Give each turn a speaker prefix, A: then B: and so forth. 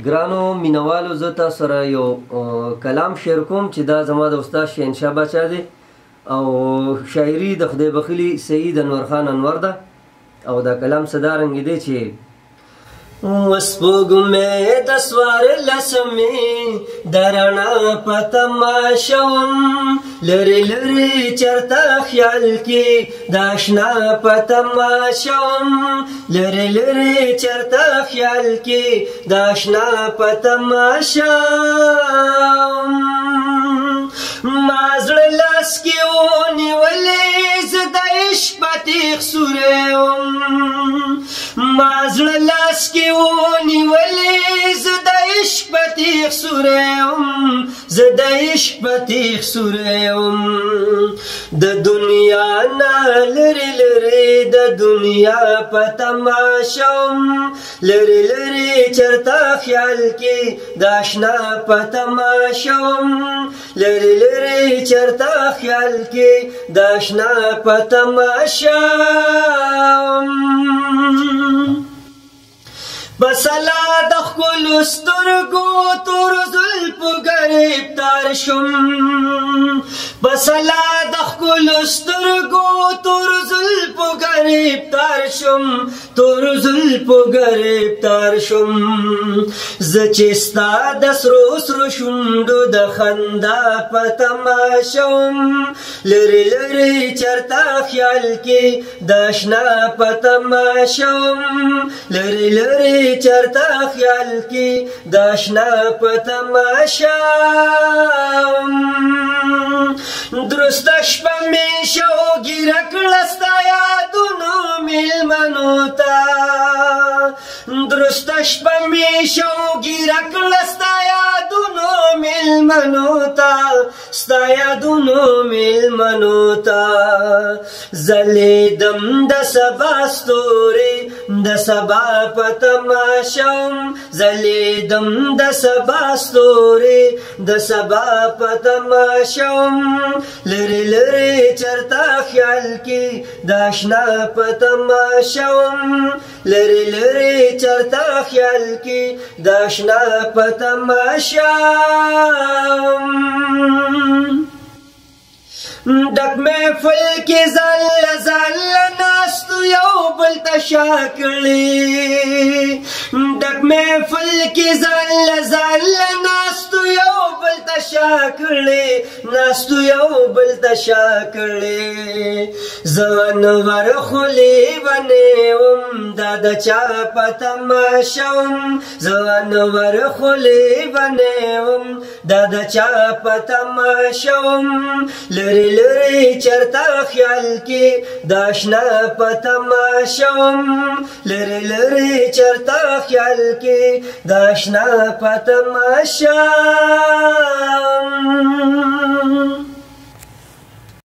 A: ګرانو مینوالو زه تاسو سره یو کلام شیر کوم چې دا زما د استاد شهنشاه باچا دی او شاعري د خدای بخیلي سید انور خان انور ده او دا کلام څه دارنګې دی چې وسپوږمۍ د څوارلسمې د رڼا په تماشه وم لرې لرې چېرته خیال کې د اشنا په تماشه وم لرې لرې چېرته خیال کې د اشنا په تماشه وم ما زړه لاس کې ونیولې زه د عشق په تیغ سوری وم ما زړه لاس کې ونیولې زه د عشق په تیغ سوری وم زه د عشق په تیغ سوری وم د دنیا نه لرې لرې د دنیا په تماشه وم لرې لرې چېرته خیال کې د اشنا په تماشه وم لرې لرې چېرته خیال کې د اشنا په تماشه وم بسلا د ښکلو سترګو تور زلفو ګرفتار شم بسلا د ښکلو سترګو تور زلفو ګرفتار شم تور زلفو ګرفتار شم زه چې ستا د سرو سرو شونډو د خندا په تماشه وم لرې لرې چېرته خیال کې د اشنا په تماشه وم لرې لرې چېرته خیال کې د اشنا په تماشه درسته شپه مې شوګیره کړه ستا یادونو مېلمنو ته درسته شپه مې شوګیره کړه ستا یادونو مېلمنو ته ستا یادونو مېلمنو ته ځلېدم د سبا ستوري د سبا په تماشه وم ځلېدم د سبا ستوري د سبا په تماشه وم لرې لرې چېرته خیال کې د اشنا په تماشه وم لرې لرې چېرته خیال کې د اشنا په تماشه وم ډک محفل کې ځل ځل ناستو یو بل ته شا کړي ډک محفل کې ځل ځل ناستو یو بل ته شا کړي ناستو یو بل ته شا کړي زه انور خولې ونیوم دا د چا په تماشه وم زه انور خولې ونیوم دا د چا په تماشه وم لرې لرې چېرته خیال کې د اشنا په تماشه وم لرې لرې چېرته خیال کې د اشنا په تماشه وم